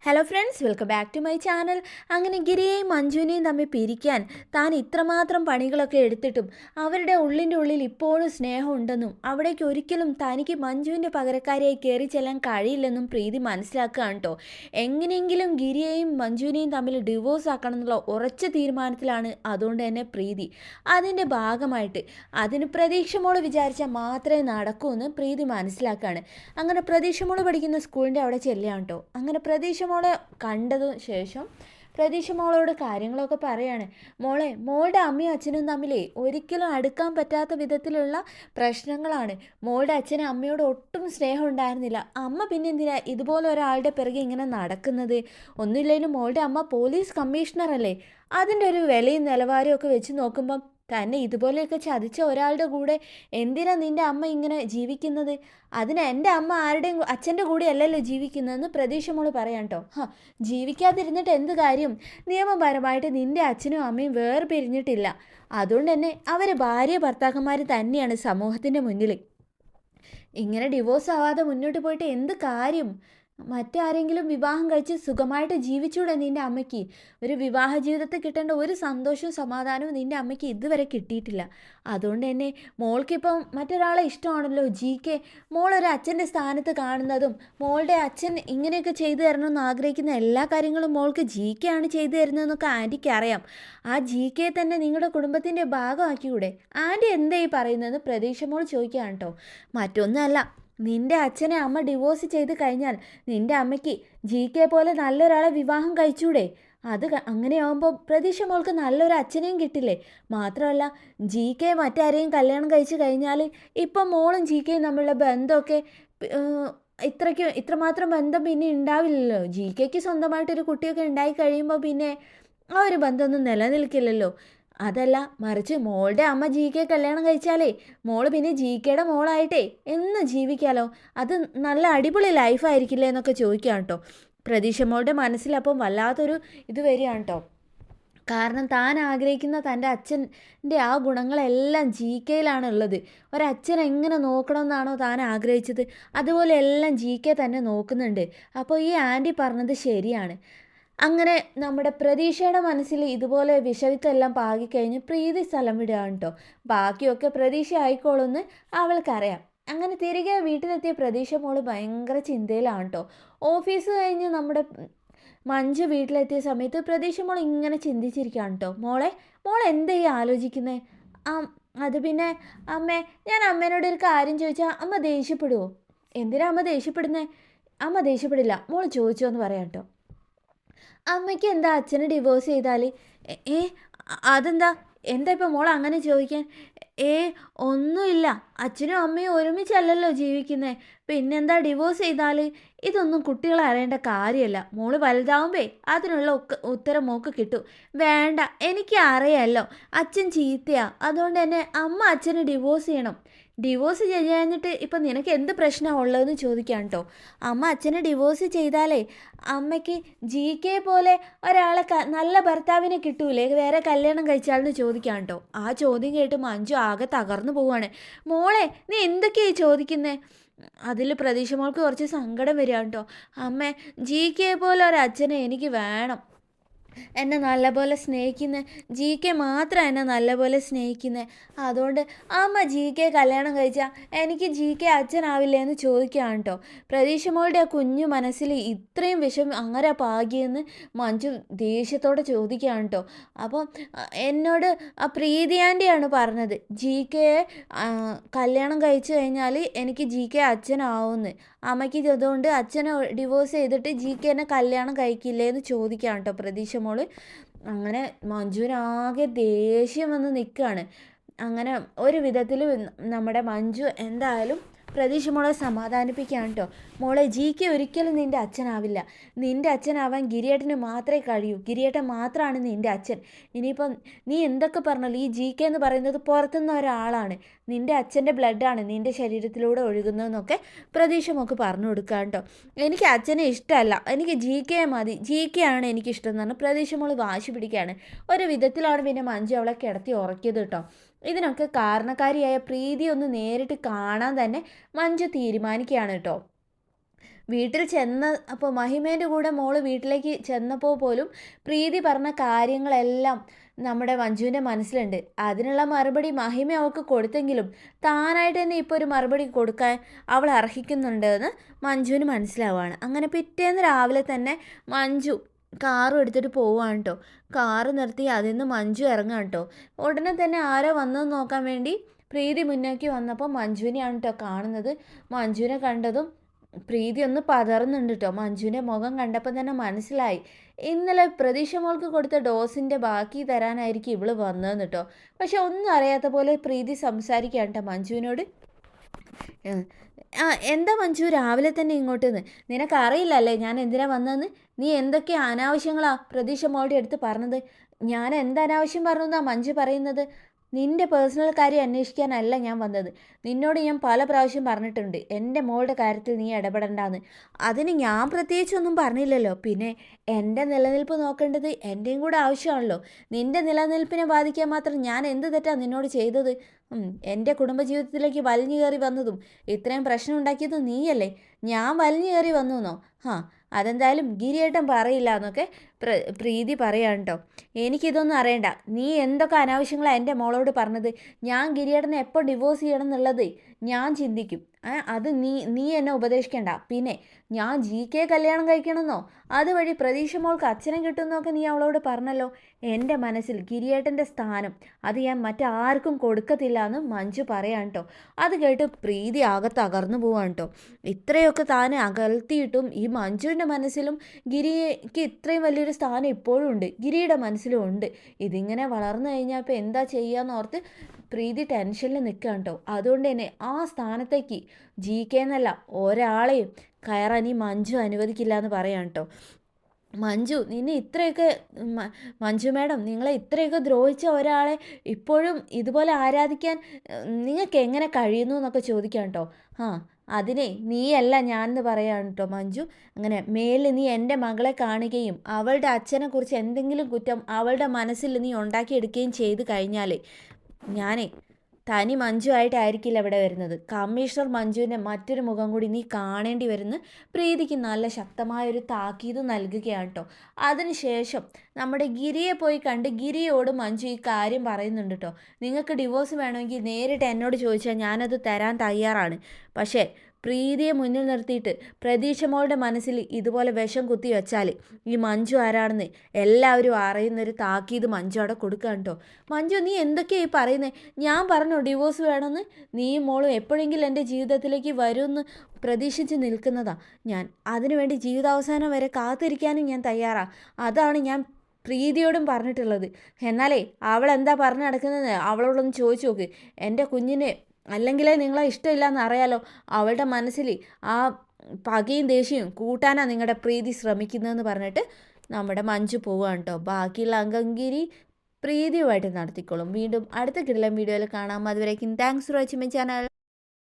Hello friends, welcome back to my channel. അങ്ങനെ ഗിരിയെയും മഞ്ജുവിനെയും തമ്മിൽ പിരിക്കാൻ താൻ ഇത്രമാത്രം പണികളൊക്കെ എടുത്തിട്ടും അവരുടെ ഉള്ളിൻ്റെ ഉള്ളിൽ ഇപ്പോഴും സ്നേഹമുണ്ടെന്നും അവിടേക്ക് ഒരിക്കലും തനിക്ക് മഞ്ജുവിൻ്റെ പകരക്കാരിയായി കയറി ചെല്ലാൻ കഴിയില്ലെന്നും പ്രീതി മനസ്സിലാക്കുകയാണ് കേട്ടോ. എങ്ങനെയെങ്കിലും ഗിരിയെയും മഞ്ജുവിനെയും തമ്മിൽ ഡിവോഴ്സ് ആക്കണം എന്നുള്ള ഉറച്ച തീരുമാനത്തിലാണ് അതുകൊണ്ട് തന്നെ പ്രീതി. അതിൻ്റെ ഭാഗമായിട്ട് അതിന് പ്രതീക്ഷ മോള് വിചാരിച്ചാൽ മാത്രമേ നടക്കൂ എന്ന് പ്രീതി മനസ്സിലാക്കുകയാണ്. അങ്ങനെ പ്രതീക്ഷ മോള് പഠിക്കുന്ന സ്കൂളിൻ്റെ അവിടെ ചെല്ലുകയാണ് കേട്ടോ. അങ്ങനെ പ്രതീക്ഷ മോളെ കണ്ടതിന് ശേഷം പ്രതീക്ഷ മോളോട് കാര്യങ്ങളൊക്കെ പറയാണ്. മോളുടെ അമ്മയും അച്ഛനും തമ്മിലേ ഒരിക്കലും അടുക്കാൻ പറ്റാത്ത വിധത്തിലുള്ള പ്രശ്നങ്ങളാണ്. മോളുടെ അച്ഛനും അമ്മയോട് ഒട്ടും സ്നേഹം ഉണ്ടായിരുന്നില്ല. അമ്മ പിന്നെ എന്തിനാ ഇതുപോലെ ഒരാളുടെ പിറകെ ഇങ്ങനെ നടക്കുന്നത്? ഒന്നുമില്ലെങ്കിലും മോളുടെ അമ്മ പോലീസ് കമ്മീഷണർ അല്ലേ. അതിൻ്റെ ഒരു വിലയും നിലവാരവും ഒക്കെ വെച്ച് നോക്കുമ്പം തന്നെ ഇതുപോലെയൊക്കെ ചതിച്ച ഒരാളുടെ കൂടെ എന്തിനാ നിൻ്റെ അമ്മ ഇങ്ങനെ ജീവിക്കുന്നത്? അതിന് എൻ്റെ അമ്മ ആരുടെയും അച്ഛൻ്റെ കൂടെ അല്ലല്ലോ ജീവിക്കുന്നതെന്ന് പ്രതീക്ഷ മോള് പറയാം കേട്ടോ. ജീവിക്കാതിരുന്നിട്ട് എന്ത് കാര്യം? നിയമപരമായിട്ട് നിൻ്റെ അച്ഛനും അമ്മയും വേർപിരിഞ്ഞിട്ടില്ല. അതുകൊണ്ട് തന്നെ അവർ ഭാര്യ ഭർത്താക്കന്മാർ തന്നെയാണ് സമൂഹത്തിൻ്റെ മുന്നിൽ. ഇങ്ങനെ ഡിവോഴ്സ് ആവാതെ മുന്നോട്ട് പോയിട്ട് എന്ത് കാര്യം? മറ്റാരെങ്കിലും വിവാഹം കഴിച്ച് സുഖമായിട്ട് ജീവിച്ചൂടെ നിൻ്റെ അമ്മയ്ക്ക്? ഒരു വിവാഹ ജീവിതത്തിൽ കിട്ടേണ്ട ഒരു സന്തോഷവും സമാധാനവും നിൻ്റെ അമ്മയ്ക്ക് ഇതുവരെ കിട്ടിയിട്ടില്ല. അതുകൊണ്ട് തന്നെ മോൾക്കിപ്പം മറ്റൊരാളെ ഇഷ്ടമാണല്ലോ GK. മോളൊരു അച്ഛൻ്റെ സ്ഥാനത്ത് കാണുന്നതും മോളുടെ അച്ഛൻ ഇങ്ങനെയൊക്കെ ചെയ്തു തരണമെന്ന് ആഗ്രഹിക്കുന്ന എല്ലാ കാര്യങ്ങളും മോൾക്ക് GK ആണ് ചെയ്തു തരുന്നതെന്നൊക്കെ ആൻറ്റിക്ക് അറിയാം. ആ GK തന്നെ നിങ്ങളുടെ കുടുംബത്തിൻ്റെ ഭാഗമാക്കിക്കൂടെ? ആൻറ്റി എന്താ ഈ പറയുന്നതെന്ന് പ്രതീക്ഷ മോൾ ചോദിക്കുകയാണ് കേട്ടോ. മറ്റൊന്നുമല്ല, നിൻ്റെ അച്ഛനെ അമ്മ ഡിവോഴ്സ് ചെയ്ത് കഴിഞ്ഞാൽ നിൻ്റെ അമ്മയ്ക്ക് GK പോലെ നല്ലൊരാളെ വിവാഹം കഴിച്ചൂടെ? അങ്ങനെയാകുമ്പോൾ പ്രതീക്ഷ മോൾക്ക് നല്ലൊരു അച്ഛനെയും കിട്ടില്ലേ? മാത്രമല്ല GK മറ്റാരെയും കല്യാണം കഴിച്ച് കഴിഞ്ഞാൽ ഇപ്പം മോളും GK തമ്മിലുള്ള ബന്ധമൊക്കെ ഇത്രമാത്രം ബന്ധം പിന്നെ ഉണ്ടാവില്ലല്ലോ. GKക്ക് സ്വന്തമായിട്ടൊരു കുട്ടിയൊക്കെ ഉണ്ടായി കഴിയുമ്പോൾ പിന്നെ ആ ഒരു ബന്ധമൊന്നും നിലനിൽക്കില്ലല്ലോ. അതല്ല, മറിച്ച് മോളുടെ അമ്മ GK കല്യാണം കഴിച്ചാലേ മോള് പിന്നെ GKയുടെ മോളായിട്ടേ എന്ന് ജീവിക്കാലോ. അത് നല്ല അടിപൊളി ലൈഫായിരിക്കില്ലേ എന്നൊക്കെ ചോദിക്കുകയാണ് കേട്ടോ. പ്രതീക്ഷ മോളുടെ മനസ്സിലപ്പം വല്ലാത്തൊരു ഇത് വരികയാണ് കേട്ടോ. കാരണം താൻ ആഗ്രഹിക്കുന്ന തൻ്റെ അച്ഛൻ്റെ ആ ഗുണങ്ങളെല്ലാം GKയിലാണ് ഉള്ളത്. ഒരച്ഛൻ എങ്ങനെ നോക്കണമെന്നാണോ താൻ ആഗ്രഹിച്ചത് അതുപോലെ എല്ലാം GK തന്നെ നോക്കുന്നുണ്ട്. അപ്പോൾ ഈ ആൻറ്റി പറഞ്ഞത് ശരിയാണ്. അങ്ങനെ നമ്മുടെ പ്രതീക്ഷയുടെ മനസ്സിൽ ഇതുപോലെ വിഷവിത്തെല്ലാം പാകിക്കഴിഞ്ഞ് പ്രീതി സ്ഥലം വിടുകയാണ് കേട്ടോ. ബാക്കിയൊക്കെ പ്രതീക്ഷ ആയിക്കോളുമെന്ന് അവൾക്കറിയാം. അങ്ങനെ തിരികെ വീട്ടിലെത്തിയ പ്രതീക്ഷ മോള് ഭയങ്കര ചിന്തയിലാണ് കേട്ടോ. ഓഫീസ് കഴിഞ്ഞ് നമ്മുടെ മഞ്ജു വീട്ടിലെത്തിയ സമയത്ത് പ്രതീക്ഷ മോൾ ഇങ്ങനെ ചിന്തിച്ചിരിക്കുകയാണ് കേട്ടോ. മോൾ എന്താ ഈ ആലോചിക്കുന്നത്? അത് പിന്നെ അമ്മേ, ഞാൻ അമ്മേനോട് ഒരു കാര്യം ചോദിച്ചാൽ അമ്മ ദേഷ്യപ്പെടുമോ? എന്തിനാ അമ്മ ദേഷ്യപ്പെടുന്നത്? അമ്മ ദേഷ്യപ്പെടില്ല, മോൾ ചോദിച്ചോ എന്ന് പറയാം കേട്ടോ. അമ്മയ്ക്ക് എന്താ അച്ഛനെ ഡിവോഴ്സ് ചെയ്താൽ? ഏ അതെന്താ ഇപ്പം മോൾ അങ്ങനെ ചോദിക്കാൻ? ഒന്നുമില്ല, അച്ഛനും അമ്മയും ഒരുമിച്ചല്ലല്ലോ ജീവിക്കുന്നത്. പിന്നെന്താ ഡിവോഴ്സ് ചെയ്താൽ? ഇതൊന്നും കുട്ടികൾ അറിയേണ്ട കാര്യമല്ല. മോള് വലുതാവുമ്പേ അതിനുള്ള ഉത്തരം മോക്ക് കിട്ടും. വേണ്ട, എനിക്ക് അറിയാമല്ലോ അച്ഛൻ ചീത്തയാ. അതുകൊണ്ട് തന്നെ അമ്മ അച്ഛനെ ഡിവോഴ്സ് ചെയ്യണം. ഡിവോഴ്സ് കഴിഞ്ഞിട്ട് ഇപ്പം നിനക്ക് എന്ത് പ്രശ്നമാണ് ഉള്ളതെന്ന് ചോദിക്കാം കേട്ടോ. അമ്മ അച്ഛനെ ഡിവോഴ്സ് ചെയ്താലേ അമ്മയ്ക്ക് GK പോലെ ഒരാളെ നല്ല ഭർത്താവിനെ കിട്ടൂലേ വേറെ കല്യാണം കഴിച്ചാലെന്ന് ചോദിക്കാം കേട്ടോ. ആ ചോദ്യം കേട്ട് മഞ്ജു ആകെ തകർന്നു പോവാണ്. നീ എന്തൊക്കെയാണ് ചോദിക്കുന്നത്? അതിൽ പ്രതീക്ഷ മോൾക്ക് കുറച്ച് സങ്കടം വരികയാണ് കേട്ടോ. അമ്മേ, GK പോലെ ഒരച്ഛനെ എനിക്ക് വേണം. എന്നെ നല്ലപോലെ സ്നേഹിക്കുന്നത് GK മാത്രം എന്നെ നല്ലപോലെ സ്നേഹിക്കുന്നത്. അതുകൊണ്ട് അമ്മ GK കല്യാണം കഴിച്ചാൽ എനിക്ക് GK അച്ഛനാവില്ലേ എന്ന് ചോദിക്കുകയാണ് കേട്ടോ. പ്രതീക്ഷ മോളുടെ ആ കുഞ്ഞു മനസ്സിൽ ഇത്രയും വിഷം അങ്ങനെ പാകിയെന്ന് മഞ്ജു ദേഷ്യത്തോടെ ചോദിക്കുകയാണ് കേട്ടോ. അപ്പം എന്നോട് ആ പ്രീതി ആൻറ്റിയാണ് പറഞ്ഞത് GK കല്യാണം കഴിച്ചു കഴിഞ്ഞാൽ എനിക്ക് GK അച്ഛനാവുമെന്ന്. അമ്മയ്ക്ക് അതുകൊണ്ട് അച്ഛനെ ഡിവോഴ്സ് ചെയ്തിട്ട് GK എന്നെ കല്യാണം കഴിക്കില്ലേ എന്ന് ചോദിക്കുകയാണ് കേട്ടോ പ്രതീക്ഷ മോള്. അങ്ങനെ മഞ്ജുവിനാകെ ദേഷ്യം വന്ന് നിൽക്കുകയാണ്. അങ്ങനെ ഒരു വിധത്തിൽ നമ്മുടെ മഞ്ജു എന്തായാലും പ്രതീക്ഷ മോളെ സമാധാനിപ്പിക്കുകയാണ് കേട്ടോ. മോളെ, GK ഒരിക്കലും നിൻ്റെ അച്ഛനാവില്ല. നിൻ്റെ അച്ഛനാവാൻ ഗിരിയേട്ടന് മാത്രമേ കഴിയൂ. ഗിരിയേട്ടൻ മാത്രമാണ് നിൻ്റെ അച്ഛൻ. ഇനിയിപ്പം നീ എന്തൊക്കെ പറഞ്ഞല്ലോ, ഈ GK എന്ന് പറയുന്നത് പുറത്തുനിന്ന് ഒരാളാണ്. നിൻ്റെ അച്ഛൻ്റെ ബ്ലഡാണ് നിൻ്റെ ശരീരത്തിലൂടെ ഒഴുകുന്നതെന്നൊക്കെ പ്രതീക്ഷ മോൾക്ക് പറഞ്ഞു കൊടുക്കുക കേട്ടോ. എനിക്ക് അച്ഛനെ ഇഷ്ടമല്ല, എനിക്ക് GK മതി, GK ആണ് എനിക്കിഷ്ടം എന്ന് പറഞ്ഞാൽ പ്രതീക്ഷ മോൾ വാശി പിടിക്കുകയാണ്. ഒരു വിധത്തിലാണ് പിന്നെ മഞ്ജു അവളെ കിടത്തി ഉറക്കിയത് കേട്ടോ. ഇതിനൊക്കെ കാരണക്കാരിയായ പ്രീതി ഒന്ന് നേരിട്ട് കാണാൻ തന്നെ മഞ്ജു തീരുമാനിക്കുകയാണ് കേട്ടോ. വീട്ടിൽ അപ്പോൾ മഹിമേൻ്റെ കൂടെ മോള് വീട്ടിലേക്ക് ചെന്നപ്പോൾ പോലും പ്രീതി പറഞ്ഞ കാര്യങ്ങളെല്ലാം നമ്മുടെ മഞ്ജുവിൻ്റെ മനസ്സിലുണ്ട്. അതിനുള്ള മറുപടി മഹിമ അവൾക്ക് കൊടുത്തെങ്കിലും താനായിട്ട് തന്നെ ഇപ്പോൾ ഒരു മറുപടി കൊടുക്കാൻ അവൾ അർഹിക്കുന്നുണ്ടെന്ന് മഞ്ജുവിന് മനസ്സിലാവുകയാണ്. അങ്ങനെ പിറ്റേന്ന് രാവിലെ തന്നെ മഞ്ജു കാറും എടുത്തിട്ട് പോവുകയാണ് കേട്ടോ. കാറ് നിർത്തി അതിൽ നിന്ന് മഞ്ജു ഇറങ്ങുകയാണ് കേട്ടോ. ഉടനെ തന്നെ ആരോ വന്നതെന്ന് നോക്കാൻ വേണ്ടി പ്രീതി മുന്നേക്ക് വന്നപ്പോൾ മഞ്ജുവിനെയാണ് കേട്ടോ കാണുന്നത്. മഞ്ജുവിനെ കണ്ടതും പ്രീതി ഒന്ന് പതറുന്നുണ്ട് കേട്ടോ. മഞ്ജുവിൻ്റെ മുഖം കണ്ടപ്പോൾ തന്നെ മനസ്സിലായി ഇന്നലെ പ്രതീക്ഷ മോൾക്ക് കൊടുത്ത ഡോസിൻ്റെ ബാക്കി തരാനായിരിക്കും ഇവള് വന്നതെന്ന് കേട്ടോ. പക്ഷെ ഒന്നും അറിയാത്ത പോലെ പ്രീതി സംസാരിക്കുകയാണ് കേട്ടോ മഞ്ജുവിനോട്. എന്താ മഞ്ജു രാവിലെ തന്നെ ഇങ്ങോട്ടെന്ന്? നിനക്കറിയില്ലല്ലേ ഞാൻ എന്തിനാ വന്നതെന്ന്? നീ എന്തൊക്കെ അനാവശ്യങ്ങളാ പ്രതീക്ഷ മോളുടെ അടുത്ത് പറഞ്ഞത്? ഞാൻ എന്ത് അനാവശ്യം പറഞ്ഞു എന്നാ മഞ്ജു പറയുന്നത്? നിൻ്റെ പേഴ്സണൽ കാര്യം അന്വേഷിക്കാനല്ല ഞാൻ വന്നത്. നിന്നോട് ഞാൻ പല പ്രാവശ്യം പറഞ്ഞിട്ടുണ്ട് എൻ്റെ മോളുടെ കാര്യത്തിൽ നീ ഇടപെടണ്ടാന്ന്. അതിന് ഞാൻ പ്രത്യേകിച്ചൊന്നും പറഞ്ഞില്ലല്ലോ. പിന്നെ എൻ്റെ നിലനിൽപ്പ് നോക്കേണ്ടത് എൻ്റെയും കൂടെ ആവശ്യമാണല്ലോ. നിൻ്റെ നിലനിൽപ്പിനെ ബാധിക്കാൻ മാത്രം ഞാൻ എന്ത് തെറ്റാണ് നിന്നോട് ചെയ്തത്? എൻ്റെ കുടുംബജീവിതത്തിലേക്ക് വലിഞ്ഞു കയറി വന്നതും ഇത്രയും പ്രശ്നം ഉണ്ടാക്കിയതും നീയല്ലേ. ഞാൻ വലിഞ്ഞു കയറി വന്നു എന്നോ? അതെന്തായാലും ഗിരിയേട്ടൻ പറയില്ല എന്നൊക്കെ പ്രീതി പറയാൻ കേട്ടോ. എനിക്കിതൊന്നും അറിയണ്ട. നീ എന്തൊക്കെ അനാവശ്യങ്ങളാണ് എൻ്റെ മോളോട് പറഞ്ഞത്. ഞാൻ ഗിരിയേട്ടനെ എപ്പോൾ ഡിവോഴ്സ് ചെയ്യണം എന്നുള്ളത് ഞാൻ ചിന്തിക്കും. അത് നീ എന്നെ ഉപദേശിക്കണ്ട. പിന്നെ ഞാൻ GK കല്യാണം കഴിക്കണമെന്നോ അതുവഴി പ്രതീക്ഷ മോൾക്ക് അച്ഛനെ കിട്ടുമെന്നൊക്കെ നീ അവളോട് പറഞ്ഞല്ലോ. എൻ്റെ മനസ്സിൽ ഗിരിയേട്ടൻ്റെ സ്ഥാനം അത് ഞാൻ മറ്റാർക്കും കൊടുക്കത്തില്ല എന്ന് മഞ്ജു പറയാൻ കേട്ടോ. അത് കേട്ട് പ്രീതി ആകെ തകർന്നു പോവാൻ കേട്ടോ. ഇത്രയൊക്കെ താനെ അകൽത്തിയിട്ടും ഈ മഞ്ജുവിൻ്റെ മനസ്സിലും ഗിരിക്ക് ഇത്രയും വലിയൊരു സ്ഥാനം ഇപ്പോഴും ഉണ്ട്, ഗിരിയുടെ മനസ്സിലും ഉണ്ട്. ഇതിങ്ങനെ വളർന്നു കഴിഞ്ഞാൽ ഇപ്പോൾ എന്താ ചെയ്യാന്നോർത്ത് പ്രീതി ടെൻഷനിൽ നിൽക്കുകയാണ് കേട്ടോ. അതുകൊണ്ട് തന്നെ ആ സ്ഥാനത്തേക്ക് GK എന്നല്ല ഒരാളെയും കയറാൻ ഈ മഞ്ജു അനുവദിക്കില്ല എന്ന് പറയാം കേട്ടോ. മഞ്ജു നിന്നെ ഇത്രയൊക്കെ മഞ്ജു മാഡം നിങ്ങളെ ഇത്രയൊക്കെ ദ്രോഹിച്ച ഒരാളെ ഇപ്പോഴും ഇതുപോലെ ആരാധിക്കാൻ നിങ്ങൾക്ക് എങ്ങനെ കഴിയുന്നു എന്നൊക്കെ ചോദിക്കാം കേട്ടോ. അതിനെ നീയല്ല ഞാനെന്ന് പറയാണ് കേട്ടോ മഞ്ജു. അങ്ങനെ മേലിൽ നീ എൻ്റെ മകളെ കാണുകയും അവളുടെ അച്ഛനെക്കുറിച്ച് എന്തെങ്കിലും കുറ്റം അവളുടെ മനസ്സിൽ നീ ഉണ്ടാക്കിയെടുക്കുകയും ചെയ്ത് കഴിഞ്ഞാൽ ഞാനേ തനി മഞ്ജു ആയിട്ടായിരിക്കില്ല ഇവിടെ വരുന്നത്. കമ്മീഷണർ മഞ്ജുവിൻ്റെ മറ്റൊരു മുഖം കൂടി നീ കാണേണ്ടി വരുന്ന പ്രീതിക്ക് നല്ല ശക്തമായൊരു താക്കീത് നൽകുകയാണ് കേട്ടോ. അതിനുശേഷം നമ്മുടെ ഗിരിയെ പോയി കണ്ട് ഗിരിയോട് മഞ്ജു ഈ കാര്യം പറയുന്നുണ്ട് കേട്ടോ. നിങ്ങൾക്ക് ഡിവോഴ്സ് വേണമെങ്കിൽ നേരിട്ട് എന്നോട് ചോദിച്ചാൽ ഞാനത് തരാൻ തയ്യാറാണ്. പക്ഷേ പ്രീതിയെ മുന്നിൽ നിർത്തിയിട്ട് പ്രതീക്ഷ മോളുടെ മനസ്സിൽ ഇതുപോലെ വിഷം കുത്തി വെച്ചാൽ ഈ മഞ്ജു ആരാണെന്ന് എല്ലാവരും അറിയുന്നൊരു താക്കീത് മഞ്ജു അവിടെ കൊടുക്കുക കേട്ടോ. മഞ്ജു നീ എന്തൊക്കെയായി പറയുന്നത്? ഞാൻ പറഞ്ഞോ ഡിവോഴ്സ് വേണമെന്ന്? നീയും മോളും എപ്പോഴെങ്കിലും എൻ്റെ ജീവിതത്തിലേക്ക് വരുമെന്ന് പ്രതീക്ഷിച്ച് നിൽക്കുന്നതാ ഞാൻ. അതിനുവേണ്ടി ജീവിതാവസാനം വരെ കാത്തിരിക്കാനും ഞാൻ തയ്യാറാണ്. അതാണ് ഞാൻ പ്രീതിയോടും പറഞ്ഞിട്ടുള്ളത്. എന്നാലേ അവൾ എന്താ പറഞ്ഞു നടക്കുന്നത് അവളോടൊന്ന് ചോദിച്ചു നോക്ക്. എൻ്റെ കുഞ്ഞിനെ അല്ലെങ്കിലേ നിങ്ങളെ ഇഷ്ടമില്ല എന്ന് അറിയാലോ. അവളുടെ മനസ്സിൽ ആ പകയും ദേഷ്യവും കൂട്ടാനാണ് നിങ്ങളുടെ പ്രീതി ശ്രമിക്കുന്നതെന്ന് പറഞ്ഞിട്ട് നമ്മുടെ മഞ്ജു പോവുകയാണ് കേട്ടോ. ബാക്കിയുള്ള അംഗംഗിരി പ്രീതിയുമായിട്ട് നടത്തിക്കോളും. വീണ്ടും അടുത്ത കിടിലൻ വീഡിയോയിൽ കാണാം. അതുവരേക്കും thanks for watching my channel.